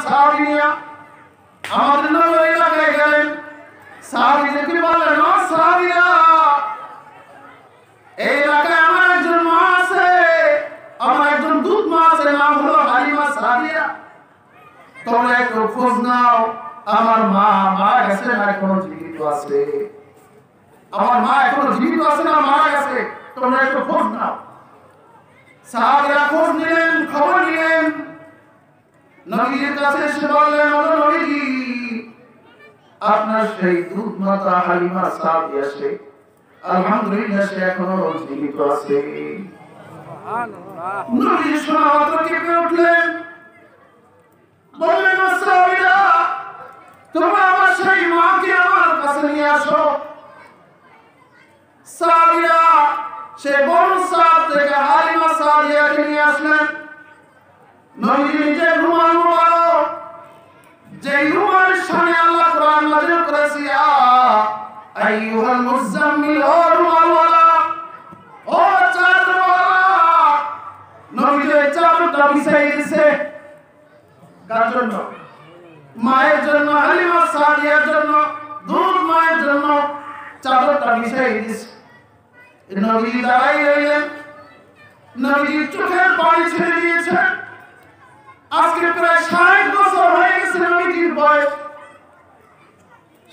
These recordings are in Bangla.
সাহাবিয়া আমাদের নবী এলাকায় গেলেন সাহাবীদেরকে বললেন ও সাহাবীরা এই এলাকায় আমার একজন মা আছে আমার একজন দুধ মা আছে নাম হলো হালিমা সাদিয়া তোমরা একটু খোঁজ নাও আমার মা মারা গেছে না এখনো জীবিত আছে আমার মা এখনো জীবিত আছে না মারা গেছে তোমরা একটু খোঁজ নাও সাহাবীরা খোঁজ নিলেন খবর নিলেন নবীর কাছে এসে বললেন ও নবীজি আপনার সেই দুধ মাতা হালিমা সাদিয়া সে আলহামদুলিল্লাহ সে এখনো জীবিত আছে সুবহানাল্লাহ নবী শোনা মাত্র কেঁপে উঠলেন বললেন সাহাবীরা তোমরা আমার সেই মাকে আমার কাছে নিয়ে আসো সাহাবীরা সে বনু সাদ থেকে হালিমা সাদিয়াকে নিয়ে আসলেন নবী নিজে রুমাল মুবারক যে রুমালের সামনে আল্লাহ কোরআন নাযিল করেছে আইয়ুহাল মুযাম্মিল ও রুমালওয়ালা ও চাদরওয়ালা নবী যে চাদরটা বিছাই দিয়েছে কার জন্য মায়ের জন্য হালিমা সাদিয়ার জন্য দুধ মায়ের জন্য চাদরটা বিছাই দিয়েছে নবী দাঁড়াই রইলেন নবী চোখের পানি ছেড়ে দিয়েছেন আজকে প্রায় 60 বছর হয়ে গেছে নবীজির বয়স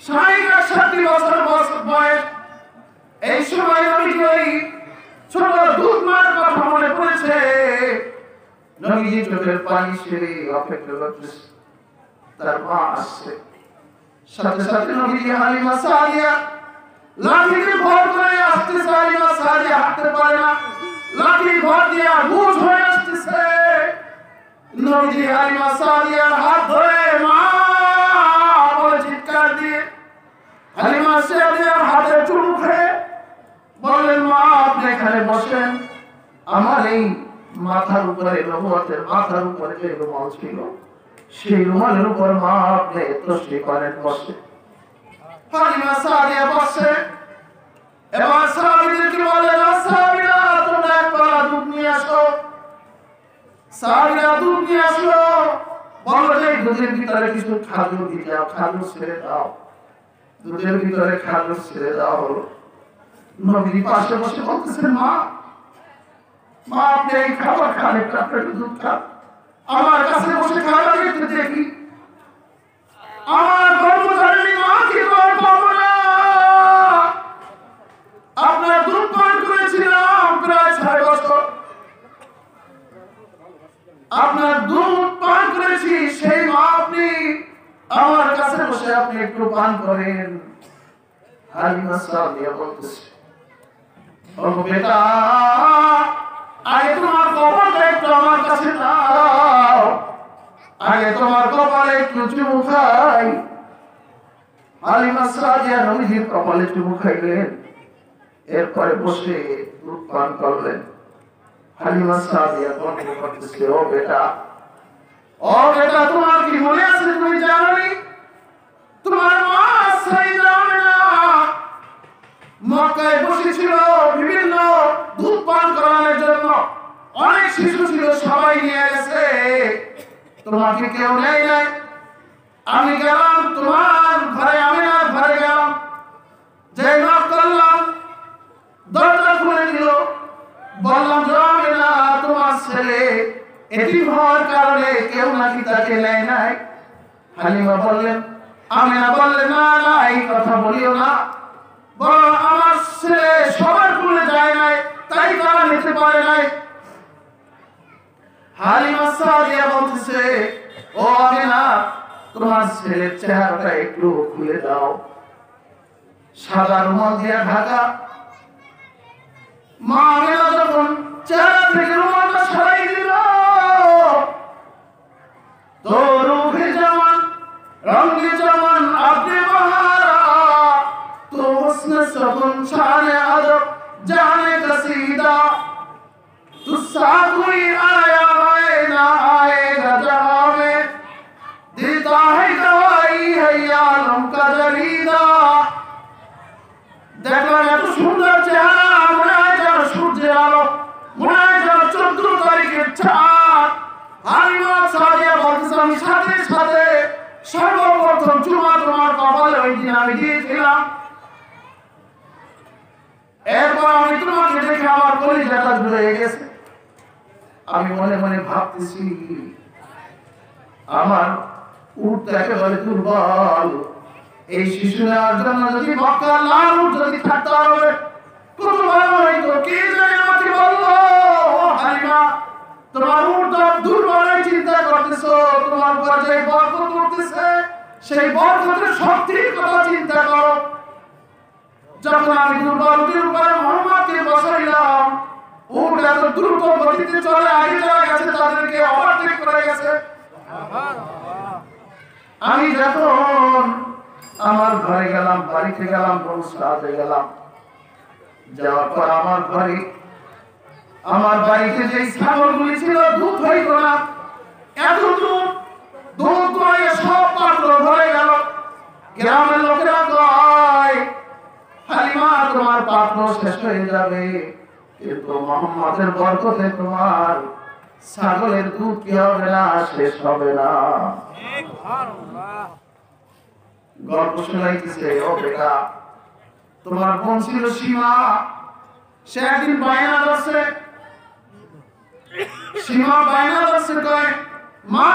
60 বছর বয়স এই সময় নবীজি ওই ছোট দুধ মায়ের কথা মনে পড়েছে নবীজি চোখের পানি ছেড়ে অপেক্ষা করতেছে তার মা আসছে সাথে সাথে নবীজি হালিমা সাদিয়া লাঠিতে ভর করে আসতেছে হালিমা সাদিয়া হাঁটতে পারে না লাঠি ভর দিয়ে বুঝ হয়ে আসতেছে নবীজি হালিমা সাদিয়ার হাত ধরে মা বলে চিৎকার দিয়ে হালিমা সাদিয়ার হাতে চুমু খেয়ে বললেন মা আপনি এখানে বসেন আমার এই মাথার উপরে নবুয়তের মাথার উপরে যে রুমাল ছিল সেই রুমালের উপর মা আপনি তসবি করেন বসে হালিমা সাদিয়া বসে এবার সাহাবীদেরকে বললেন সাহাবীরা তোমরা এক পালা দুধ নিয়ে আসো সাহাবীরা দুধ নিয়ে আসলো বলল যে দুধের ভিতরে কিছু খাজুর দিয়ে দাও খাজুর ছেড়ে দাও দুধের ভিতরে খাজুর ছেড়ে দাও হলো নবী পাশে বসে বলতেছেন মা মা আপনি এই খাবার খান একটু দুধ খান আমার কাছে বসে খাবার একটু দেখি আমার গর্ভধারিণী মা কি করে পাবো না আপনার দুধ পান করেছিলাম প্রায় 6 বছর আপনার দুধ পান করেছি সেই মা আপনি আমার কাছে বসে আপনি একটু পান করেন হালিমা সাদিয়া বলতেছে ও বেটা আগে তোমার কপালটা একটু আমার কাছে দাও আগে তোমার কপালে একটু চুমু খাই হালিমা সাদিয়া নবীজির কপালে চুমু খাইলেন এরপরে বসে দুধ পান করলেন হালিমা সাদিয়া বলতে করতেছে ও বেটা তোমার কি মনে আছে তুমি জানোনি তোমার মা সাইয়েদা আমিনা মক্কায় বসেছিল বিভিন্ন দুধ পান করানোর জন্য অনেক শিশু ছিল সবাই নিয়ে গেছে তোমাকে কেউ নেয় নাই আমি গেলাম তোমার ঘরে আমিনার ঘরে গেলাম যে নক করলাম দরজা খুলে দিল বললাম যে আমিনা তোমার ছেলে এতিম হওয়ার কারণে কেউ নাকি তাকে নেয় নাই হালিমা বললেন আমিনা বললেন না না এই কথা বলিও না বরং আমার ছেলে সবার কুলে যায় নাই তাই তারা নিতে পারে নাই হালিমা সাদিয়া বলতেছে ও আমিনা তোমার ছেলের চেহারাটা একটু খুলে দাও সাদা রুমাল দিয়ে ঢাকা মা আমিনা যখন চেহারা থেকে রুমালটা সরাই দিল তো রূহে জামান রঙে জামান আপনি বাহারা তো হুসনে সগুন শানে আদব জানে কসিদা तू साथ कोई आया है ना आएगा जहां में देता है गवाही है आलम का दरीदा দেখলাম এত সুন্দর চেহারা মনে হয় যেন সূর্যের আলো মনে হয় যেন 14 তারিখের চাঁদ হালিমা সাদিয়া বলতেছে আমি সাথে সাথে আমি দিয়েছিলাম। এরপর আমি তোমাকে দেখে আমার কলিজাটা জুড়ে গেছে। আমি মনে মনে ভাবতেছি আমার উট একেবারে দুর্বল, এই শিশু নেওয়ার জন্য যদি মক্কা লাল উট যদি থাকতে হবে কত ভালো হইতো। কে জানে আমাকে বললো, হালিমা তোমার উট দুর্বল চিন্তা করতেছো, তোমার উপর যে বরকত উঠতেছে সেই বরকতের শক্তির কথা চিন্তা করো। যখন আমি দুর্বল উটের উপরে মোহাম্মদকে বসাইলাম, উট এত দ্রুত গতিতে চলে আগে যারা গেছে তাদেরকে ওভারটেক করে গেছে। আমি যখন আমার ঘরে গেলাম, বাড়িতে গেলাম, বংশরাজে গেলাম, যাওয়ার পর আমার বাড়িতে যে ছাগলগুলি ছিল দুধ হইত না, এত দুধ দোয়ে সব পাত্র ভরে গেল। গ্রামের লোকেরা কয়, হালিমা তোমার পাত্র শেষ হয়ে যাবে, কিন্তু মোহাম্মদের বরকতে তোমার ছাগলের দুধ কি হবে না, শেষ হবে না। গল্প শোনাইতেছে, ও বেটা তোমার বোন ছিল সীমা, সে একদিন বায়না ধরছে, সীমা বায়না ধরছে, কয় মা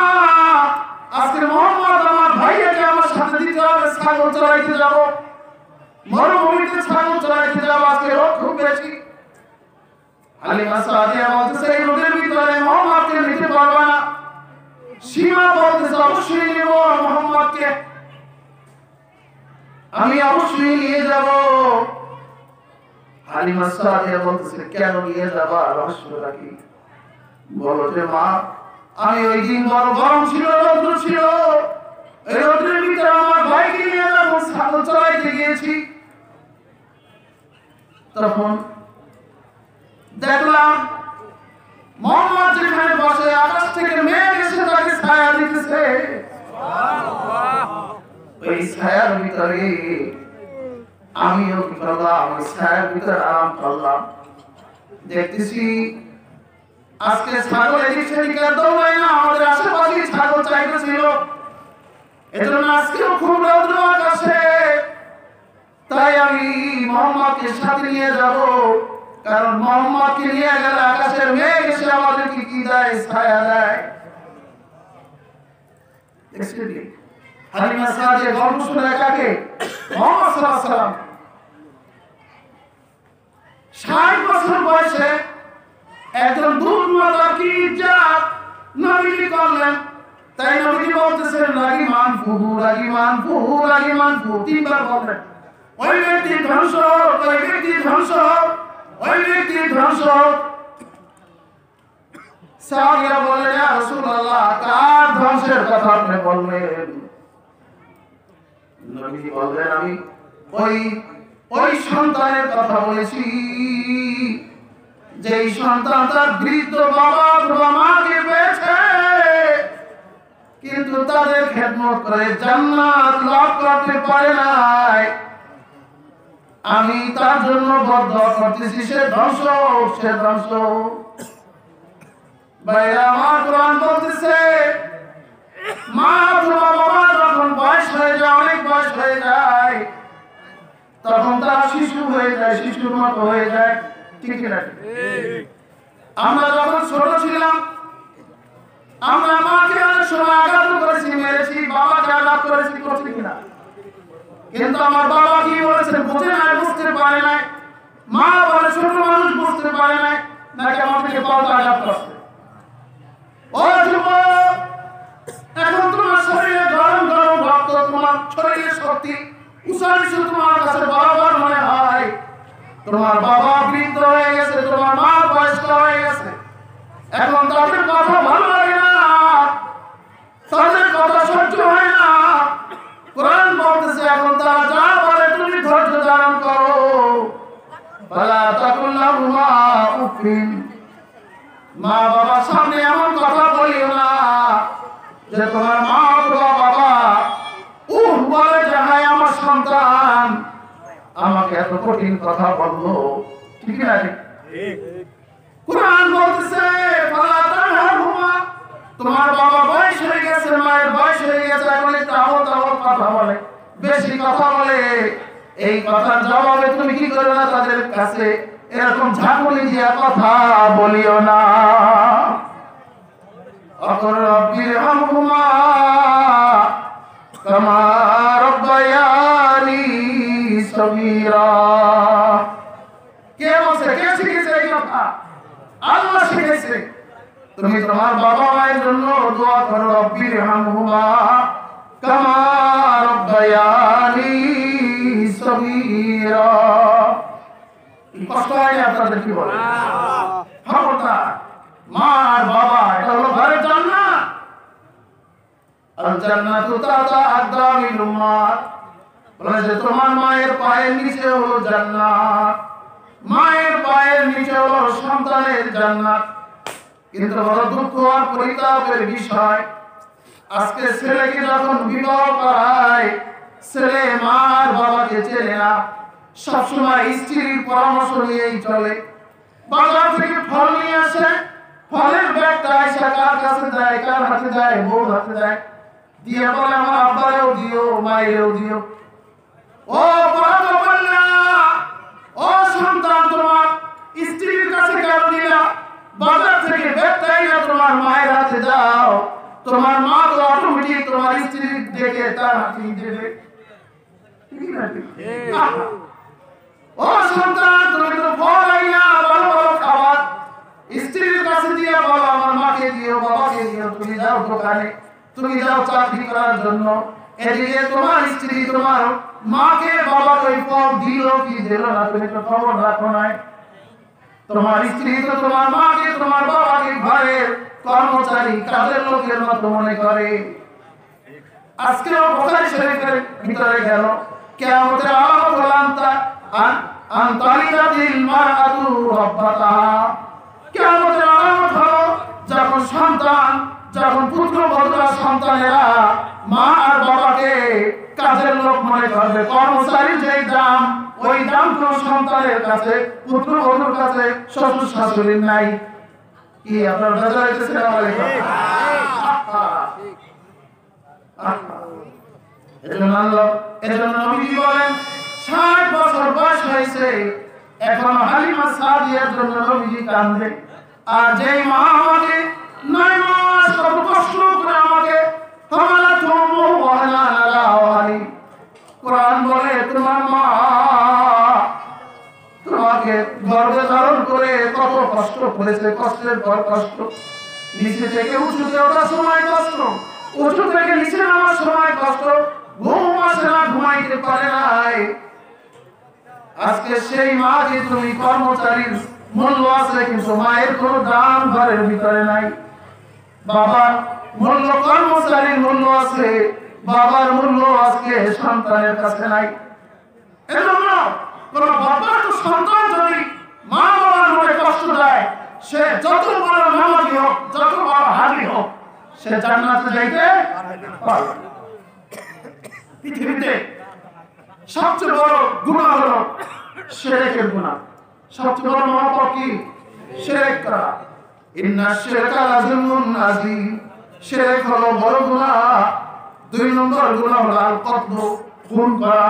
আজকে মোহাম্মদ আমার ভাইয়াকে আমার সাথে দিতে হবে, ছাগল চড়াইতে যাবো, মরুভূমিতে ছাগল চড়াইতে যাবো, আজকে রোদ খুব বেশি। হালিমা সাদিয়া বলতেছে এই রোদের ভিতরে মোহাম্মদকে নিতে পারবে না। সীমা বলতেছে অবশ্যই নেব মোহাম্মদকে, আমি অবশ্যই নিয়ে যাব। হালিমা সাদিয়া বলতেছে কেন নিয়ে যাবা, রহস্যটা কি? বলো যে মা আমি ওই দিন বড় গরম ছিল, রৌদ্র ছিল, এই রৌদ্রের ভিতরে আমার ভাইকে নিয়ে যাবো, ছাগল চড়াইতে গিয়েছি। তখন দেখলাম মোহাম্মদ যেখানে বসে আকাশ থেকে মেঘ এসে তাকে ছায়া দিতেছে, ওই ছায়ার ভিতরে আমিও কি করলাম, ওই ছায়ার ভিতরে আরাম করলাম। দেখতেছি আজকে ছাগল এদিক সেদিকে দৌড়ায় না, আমাদের আশেপাশে ছাগল চাইতেছিল। এজন্য আজকেও খুব রৌদ্র আকাশে, তাই আমি মোহাম্মদকে সাথে নিয়ে যাব, কারণ মোহাম্মদকে নিয়ে গেলে আকাশের মেঘ এসে আমাদেরকে কি দেয়, ছায়া দেয়। হালিমা সাদিয়া গল্প শুনে কাকে? মুহাম্মদ সাল্লাল্লাহু আলাইহি ওয়াসাল্লাম 60 বছর বয়সে একজন দুধ মাতা কি ইজ্জত নবীজি করলেন। তাই নবীজি বলতেছেন রাগিমান ফুহু, রাগিমান ফুহু, রাগিমান ফুহু, তিনবার বললেন। ওই ব্যক্তি ধ্বংস হোক, ওই ব্যক্তি ধ্বংস হোক, ওই ব্যক্তি ধ্বংস হোক। সাহাবীরা বললেন ইয়া রাসূলুল্লাহ কার ধ্বংসের কথা আপনি বললেন? নবীজি বললেন আমি ওই সন্তানের কথা বলেছি যেই সন্তান তার বৃদ্ধ বাবা অথবা মাকে পেয়েছে, কিন্তু তাদের খেদমত করে জান্নাত লাভ করতে পারে নাই। আমি তার জন্য বদদোয়া করতেছি, সে ধ্বংস, সে ধ্বংস। ভাইরা আমার কোরআন বলতেছে মা অথবা বাবা যখন বয়স হয়ে যায়, অনেক বয়স হয়ে যায়, তখন তারা শিশু হয়ে যায়, শিশুর মতো হয়ে যায়, ঠিক না? আমরা যখন ছোট ছিলাম আমরা মাকে অনেক সময় আঘাত করেছি, মেরেছি, বাবাকে আঘাত করেছি, করছি কিনা? কিন্তু আমার বাবা কি বলেছেন বুঝে নাই, বুঝতে পারে নাই। মা বলে ছোট মানুষ বুঝতে পারে নাই, নাকি আমাদেরকে পাল্টা আঘাত করছে। ও যুবক, এখন তোমার শরীরে গরম গরম রক্ত, তোমার শরীরে শক্তি উচ্চারিত তোমার কাছে বরাবর মনে হয়। তোমার বাবা বৃদ্ধ হয়ে গেছে, তোমার মা বয়স্ক হয়ে গেছে, এখন তাদের কথা ভালো লাগে না, তাদের কথা সহ্য হয় না। কোরআন বলতেছে এখন তারা যা বলে তুমি ধৈর্য ধারণ করো। ফালা তাকুল লাহুমা উফিন, মা বাবার সামনে এমন কথা বলিও না যে তোমার মা অথবা বাবা বলে যে হায় আমার সন্তান আমাকে এত কঠিন কথা বললো, ঠিক না? কোরআন বলতেছে ফালা তানহারহুমা, তোমার বাবা বয়স হয়ে গেছে, মায়ের বয়স হয়ে গেছে, এখন একটু আহত আহত কথা বলে, বেশি কথা বলে এই কথার জবাবে তুমি কি করো না তাদের কাছে এরকম ঝাঁকুনি দিয়া কথা বলিও না। অকর রব্বির হামহুমা কামা রব্বায়ানি সগীরা। কে বলছে? কে শিখেছে এই কথা? আল্লাহ শিখেছে। তুমি তোমার বাবা মায়ের জন্য দোয়া করো, রব্বির হামহুমা কামা রব্বায়ানি সগীরা। কষ্ট হয় আপনাদের? কি বলে খবরদার, মা আর বাবা এটা হলো ঘরের জান্নাত। আল জান্নাতু তাতা আকদামিল উম্মাত, বলে যে তোমার মায়ের পায়ের নিচে হলো জান্নাত, মায়ের পায়ের নিচে হলো সন্তানের জান্নাত। কিন্তু বড় দুঃখ আর পরিতাপের বিষয়, আজকে ছেলেকে যখন বিবাহ করায় ছেলে মা আর বাবাকে চেনে না, সবসময় স্ত্রীর পরামর্শ নিয়েই চলে। বাজার থেকে ফল নিয়ে আসে, ফলের ব্যাগটা এসে কার কাছে দেয়? কার হাতে দেয়? বউর হাতে দেয়। দিয়ে বলে আমার আব্বারেও দিও, মায়েরও দিও। ও কন্যা, ও সন্তান, তোমার স্ত্রীর কাছে কেন দিলা? বাজার থেকে ব্যাগটাই না তোমার মায়ের হাতে দাও। তোমার মা তো অটোমেটিক তোমার স্ত্রী দেখে তার হাতে দেবে। ও সন্তান, তুমি তো ফল আইনা ভালো ভালো খাবার স্ত্রীর কাছে দিয়ে বলো আমার মাকে দিও, বাবাকে দিও। তুমি যাও দোকানে, তুমি যাও চাকরি করার জন্য, এদিকে তোমার স্ত্রী তোমার মাকে বাবাকে ফল দিল কি দিল না তুমি তো খবর রাখো নাই। তোমার স্ত্রী তো তোমার মাকে তোমার বাবাকে ঘরের কর্মচারী কাজের লোকের মতো মনে করে। আজকেও বুখারী শরীফের ভিতরে গেল কিয়ামতের আলামত হলান্তা আনতালিদাতিল মারআতু রাব্বাতাহা। কিয়ামতের আলামত হলো যখন সন্তান, যখন পুত্রবধূরা সন্তানেরা মা আর বাবাকে কাজের লোক মনে করবে। কর্মচারীর যেই দাম, ওই দাম কোন সন্তানের কাছে, পুত্রবধূর কাছে, শ্বশুর শাশুড়ির নাই। কি আপনার বেজার হইতেছে? এজন্য নবীজি বলেন 60 বছর বয়স হয়েছে এখনো হালিমা সাদিয়ার জন্য নবীজি কাঁদে। আর যেই মা আমাকে 9 মাস কত কষ্ট করে আমাকে কোরআন বলে তোমার মা তোমাকে গর্ভে ধারণ করে কত কষ্ট করেছে, কষ্টের পর কষ্ট। নিচে থেকে উঁচুতে ওঠার সময় কষ্ট, উঁচু থেকে নিচে নামার সময় কষ্ট, ঘুম আসে না, ঘুমাইতে পারে নাই। আজকে সেই মা যে তুমি কর্মচারীর মূল্য আছে, কিন্তু মায়ের কোনো দাম ঘরের ভিতরে নাই। বাবার মূল্য, কর্মচারীর মূল্য আছে, বাবার মূল্য আজকে সন্তানের কাছে নাই। এজন্য কোন বাবার তো সন্তান যদি মা বাবার মনে কষ্ট দেয়, সে যত বড় নামাজি হোক, যত বড় হাজি হোক, সে জান্নাতে যাইতে পারবে। পৃথিবীতে সবচেয়ে বড় গুনাহ হলো শিরকের গুনাহ। সবচেয়ে বড় মহাপাপ কি? শিরক করা। ইন্না শিরকা লাযুলমুন আযীম। শিরক হলো বড় গুনাহ। 2 নম্বর গুনাহ হলো আল কতল, খুন করা।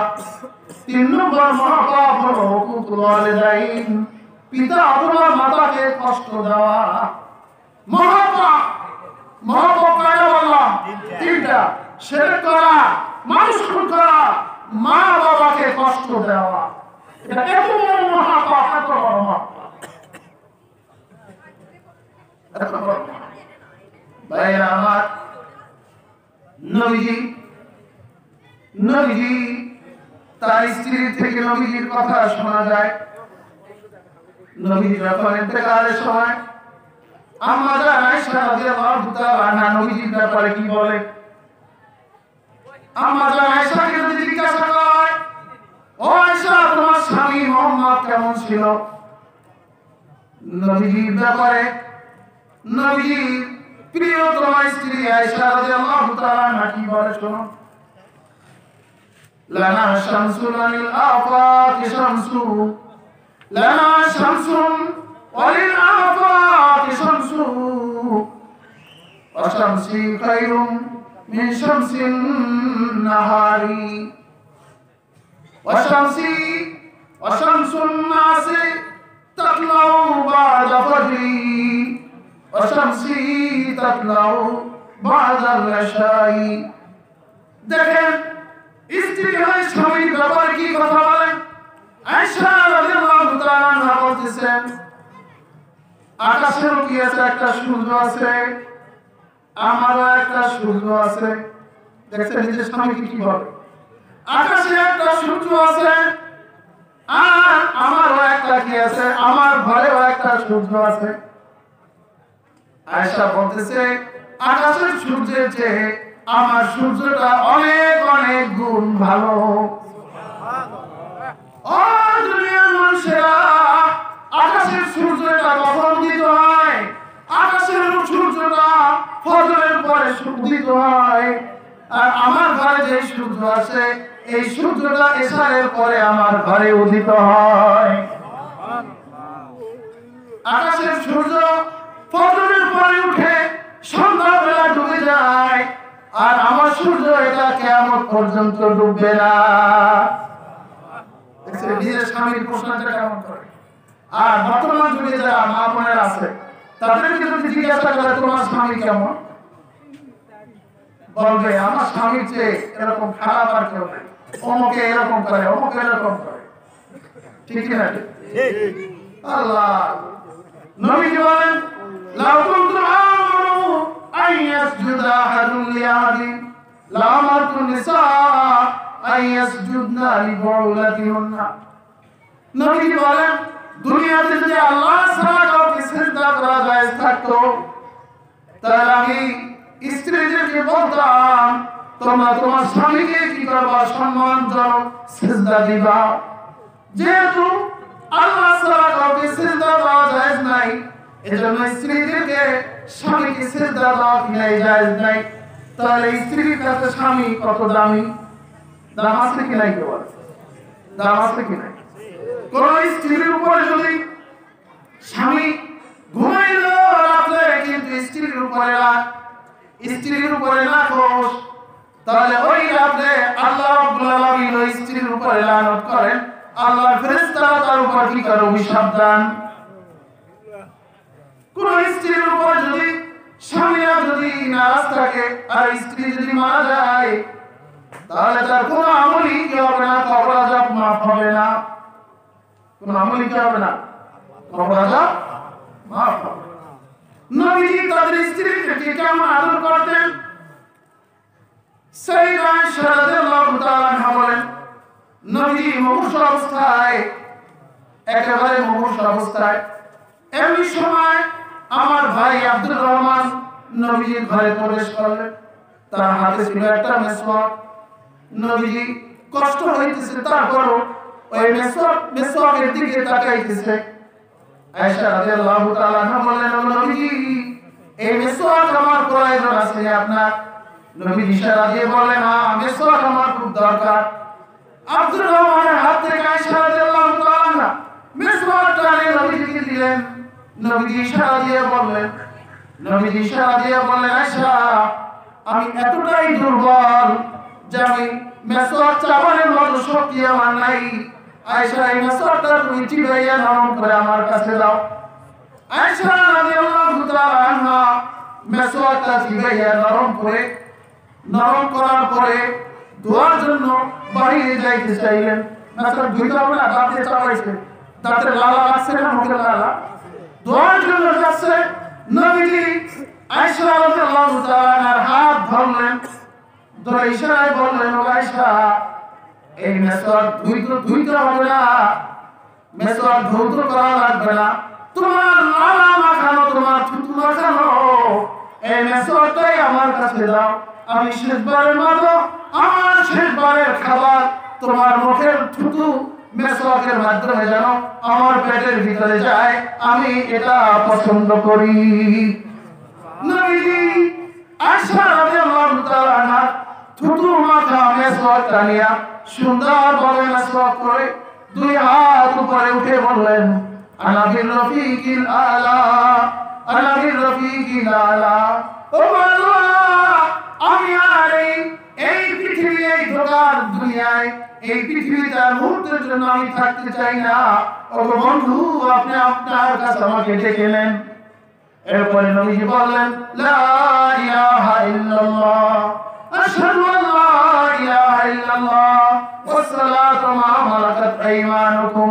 3 নম্বর মহাপাপ হলো হুকুকুল ওয়ালিদাইন, পিতা অথবা মাতাকে কষ্ট দেওয়া। মহাপাপ, মহাপাপ কয়টা বললাম? 3টা। শিরক করা, মানুষ খুন করা, মা বাবাকে কষ্ট দেওয়া। এটা এত বড় মহাপাপ, এত বড় মহাপাপ। ভাইরা আমার, নবীজি তার স্ত্রীর থেকে নবীজির কথা শোনা যায়। নবীজি যখন ইন্তেকালের সময় আম্মা জান আয়েশা রাদিয়াল্লাহু তাআলা আনহা নবীজির ব্যাপারে কি বলে? আম্মা জান আয়েশাকে যদি জিজ্ঞাসা করে, ও আয়েশা তোমার স্বামী মুহাম্মদ কেমন ছিল? নবীজির ব্যাপারে নবীজি প্রিয়তমা স্ত্রী আয়েশা রাদিয়াল্লাহু তাআলা আনহা কি বলে শোনো। লানা শামসুন আনিল আফাকি শামসু, লানা শামসুন ওয়ালিল আফাকি শামসু, ওয়া শামসি খায়রুম মিন শামসিন নাহারি। ওয়াশামসি ওয়াশামসুন নাসি তাতলাউ বা'দা ফাজরি ওয়াশামসি তাতলাউ বা'দা আল-ইশাই। দেখেন স্ত্রী হয়ে স্বামীর ব্যাপারে কি কথা বলেন। আয়েশা রাদিয়াল্লাহু তাআলা আনহা বলতেছেন, আকাশেরও কি আছে, একটা সূর্য আছে, আমারও একটা সূর্য আছে। দেখছেন নিজের স্বামীকে কি বলে, আকাশে একটা সূর্য আছে আর আমারও একটা কি আছে, আমার ঘরেও একটা সূর্য আছে। আয়েশা বলতেছে, আকাশের সূর্যের চেয়ে আমার সূর্যটা অনেক অনেক গুণ ভালো। ও দুনিয়ার মানুষেরা, আকাশের সূর্যটা কখন উদিত হয়? আকাশের সূর্যটা ফজরের পরে উদিত হয়। আর আমার ঘরে যে সূর্য আছে, এই সূর্যটা এশারের পরে আমার ঘরে উদিত হয়। আকাশের সূর্য ফজরের পরে উঠে সন্ধ্যাবেলা ডুবে যায়, আর আমার সূর্য এটা কিয়ামত পর্যন্ত ডুববে না। নিজের স্বামীর প্রশ্নটা কেমন করে। আর বর্তমান যুগে যারা মা বোনেরা আছে, তাদেরকে যদি জিজ্ঞাসা করে তোমার স্বামী কেমন, বলবে আমার স্বামীর চেয়ে এরকম খারাপ আর কেউ নেই, অমুকে এরকম করে, অমুকে এরকম করে। ঠিক না? আল্লাহ নবীজি বলেন, লাউ কুনতু আমারু আন ইয়াসজুদা আহাদুন লিআহাদিন লা'আমারতু নিসা আন ইয়াসজুদনা লিবুলাতিহিন্না। নবীজি বলেন, দুনিয়াতে যদি আল্লাহ ছাড়া কাউকে সিজদা করা জায়েজ থাকতো, তাহলে আমি স্ত্রীদেরকে বলতাম তোমরা তোমার স্বামীকে কি করবা, সম্মানজনক সিজদা দিবা। যেহেতু আল্লাহ ছাড়া কাউকে সিজদা দেওয়া জায়েজ নাই, এজন্য স্ত্রীদেরকে স্বামীকে সিজদা দেওয়া জায়েজ নাই। তাহলে স্ত্রীর কাছে স্বামী কত দামি, দাম আছে কি নাই? কেউ দাম আছে কি নাই? কোন স্ত্রীর উপরে যদি স্বামী ঘুমাইলো রাতে, কিন্তু স্ত্রীর উপরে না খোশ, তাহলে ওই রাতে আল্লাহ রাব্বুল আলামিন ওই স্ত্রীর উপরে লানত করেন। আল্লাহর ফেরেশতারা তার উপর কি করে অভিশাপ দেন। কোন স্ত্রীর উপর যদি স্বামীরা যদি নারাজ থাকে আর স্ত্রী যদি মারা যায়, তাহলে তার কোন আমলই কি হবে না, কবর আযাব মাফ হবে না। কোন আমলই কি হবে না, কবর আযাব মাফ হবে। নবীজি তাদের স্ত্রীদেরকে কেমন আদর করতেন, সাইয়্যিদা আয়েশা রাদিয়াল্লাহু তাআলা আনহা বলেন, নবীজি মুমূর্ষ অবস্থায়, একেবারে মুমূর্ষ অবস্থায়, এমনি সময় আমার ভাই আব্দুর রহমান নবীজির ঘরে প্রবেশ করলেন। তার হাতে ছিল একটা মেসওয়াক। নবীজি কষ্ট হইতেছে, তারপরও ওই মেসওয়াকের দিকে তাকাইতেছে। আয়েশা রাদিয়াল্লাহু তাআলা আনহা বললেন, ও নবীজি, এই মেসওয়াক আমার প্রয়োজন আছে আপনার? নবীজি ইশারা দিয়ে বললেন, হ্যাঁ, মেসওয়াক আমার খুব দরকার। আব্দুর রহমানের হাত থেকে আয়েশা রাদিয়াল্লাহু তাআলা আনহা মেসওয়াকটা নিয়ে নবীজিকে দিলেন। নবীজি ইশারা দিয়ে বললেন, আয়েশা, আমি এতটাই দুর্বল যে আমি মেসওয়াক চাবানোর মতো শক্তি আমার নাই। আয়েশা, এই মেসওয়াকটা তুমি চিবাইয়া নরম করে আমার কাছে দাও। আয়েশা রাদিয়াল্লাহু তাআলা আনহা মেসওয়াকটা চিবাইয়া নরম করার পরে দোয়ার জন্য বাইরে যাইতে চাইলেন। মেসওয়াক ধুইতে হবে না, দাঁতে চাবাইছে, দাঁতের লালা লাগছে না, মুখের লালা, দোয়ার জন্য যাচ্ছে। নবীজি আয়েশা রাদিয়াল্লাহু তাআলা আনহার হাত ধরলেন, ধরে ইশারায় বললেন, ও আয়েশা, এই মেসওয়াক ধুইতে হবে না, মেসওয়াক ধৌত করা লাগবে না, তোমার লালা মাখানো, তোমার থুতু মাখানো এই মেসওয়াকটাই আমার কাছে দাও। আমি শেষবারের মতো আমার শেষবারের খাবার তোমার মুখের থুতু মেসওয়াকের মাধ্যমে যেন আমার পেটের ভিতরে যায়, আমি এটা পছন্দ করি। নবীজি আয়েশা রাদিয়াল্লাহু তাআলা আনহা থুতু মাখা মেসওয়াকটা নিয়ে সুন্দরভাবে মেসওয়াক করে দুই হাত উপরে উঠে বললেন, আনা বির রফিকিল আলা, আনা বির রফিকিল আলা। ও আল্লাহ, আমি আর এই পৃথিবী, এই অন্ধকার দুনিয়ায় এই পৃথিবীতে আর মুহূর্তের জন্য আমি থাকতে চাই না। ওগো বন্ধু, আপনি আপনার কাছে আমাকে ডেকে নেন। এরপরে নবীজি বললেন, লা ইলাহা ইল্লাল্লাহ, আশহাদু আল্লা ইলাহা ইল্লাল্লাহ, ওয়াসসালাতু মা মালাকাত আইমানুকুম।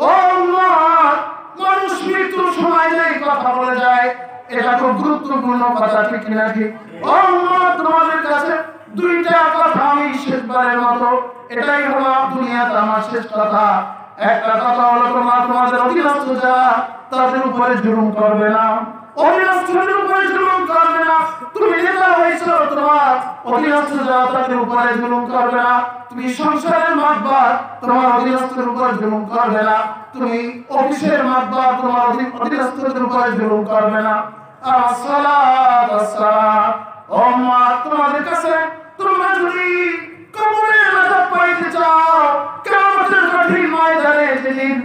ও উম্মত, মানুষ মৃত্যুর সময় যেই কথা বলে যায়, এটা খুব গুরুত্বপূর্ণ কথা, ঠিক না ঠিক? ও উম্মত, তোমাদের কাছে দুইটা কথা আমি শেষবারের মতো, এটাই হলো দুনিয়াতে আমার শেষ কথা। একটা কথা হলো, তোমাদের অধীনস্থ যারা, তাদের উপরে জুলুম করবে না। অধীনস্থদের উপরে জুলুম করবে না। তুমি নেতা হয়েছো, তোমার অধীনস্থ যারা, তাদের উপরে জুলুম করবে না। তুমি সংসারের মাতবার, তোমার অধীনস্থদের উপরে জুলুম করবে না। তুমি অফিসের মাতবার, তোমার অধীনস্থদের উপরে জুলুম করবে না। আসসালাত আসসালাত। ও মা, তোমাদের কাছে তোমরা যদি কবরের আযাব পাইতে চাও, কিয়ামতের কঠিন ময়দানে যেদিন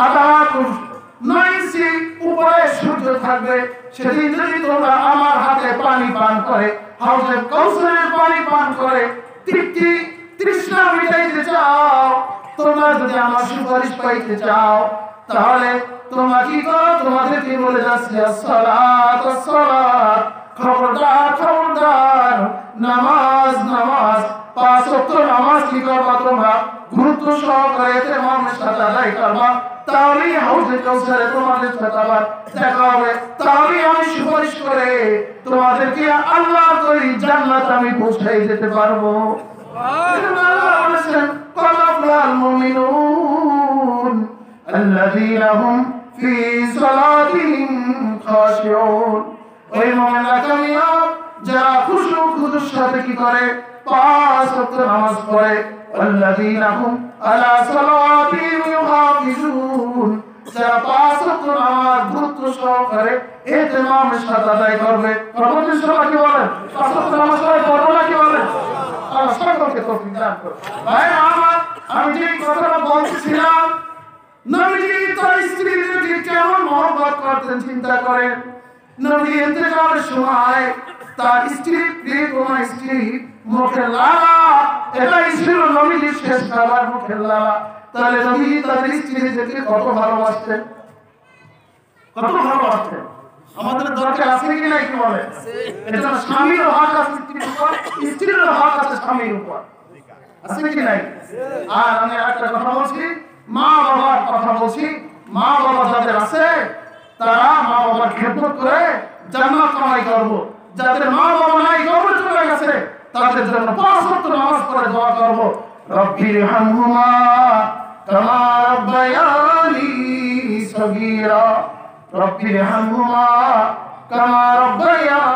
আযাব 9 ইঞ্চি উপরে সূর্য থাকবে, সেদিন যদি তোমরা আমার হাতে পানি পান করে, হাউজে কাউসারের পানি পান করে তৃষ্ণা মিটাইতে চাও, তোমরা যদি আমার সুপারিশ পাইতে চাও, তাহলে তোমরা কি করো? তোমাদেরকে বলে যাচ্ছে আসসালাত আসসালাত। খবরদার খবরদার, নামাজ নামাজ, 5 ওয়াক্ত নামাজ কি করবা তোমরা? গুরুত্ব সহকারে ইমামের সাথে আদায় করবা। তাহলেই হাউজে কাউসারে তোমাদের সাথে আবার দেখা হবে। তাহলেই আমি সুপারিশ করে তোমাদেরকে আল্লাহর তৈরি জান্নাত আমি পৌঁছাই যেতে পারবো। আল্লাহ বলেছেন, কালাল মুমিনুন আল্লাযীনা হুম ফি সালাতিহিম খাশিউন। ওই মুমিনরা কামিয়াব যারা খুশু খুদুর সাথে কি করে? 5 ওয়াক্ত নামাজ পড়ে। আল্লাযীনা হুম আলা সালাতিহিম ইউহাফিজুন, যারা 5 ওয়াক্ত নামাজ গুরুত্ব সহকারে ইহতিমামের সাথে আদায় করবে। প্রতিদিন সবাই কি বলেন? 5 ওয়াক্ত নামাজ সবাই পড়ো না, কি বলেন? আল্লাহ সকলকে তৌফিক দান করুন। ভাই আমার, আমি যে কথাটা বলছিলাম, নবীজি তার স্ত্রীদেরকে কেমন মহব্বত করতেন চিন্তা করেন। নবী ইন্তেকালের সময় তার স্ত্রী, প্রিয়তমা স্ত্রী মুখের লালা, এটাই ছিল নবীজির শেষ খাবার, মুখের লালা। তাহলে নবী তাদের স্ত্রীদেরকে কত ভালোবাসতেন, কত ভালোবাসতেন। আমাদের দরকার আছে কি নাই, কি বলে? এটা স্বামীর হক আছে স্ত্রীর উপর, স্ত্রীর হক আছে স্বামীর উপর, আছে কি নাই? আর আমি একটা কথা বলছি, মা বাবার কথা বলছি। মা বাবা যাদের আছে, তারা মা বাবার খেদমত করে জান্নাত কামাই করবো। যাদের মা বাবা নাই, কবরে চলে গেছে, তাদের জন্য 5 ওয়াক্ত নামাজ পড়ে দোয়া করবো, রব্বিরহামহুমা কামা রাব্বায়ানি সগীরা, রব্বিরহামহুমা কামা রাব্বায়ানি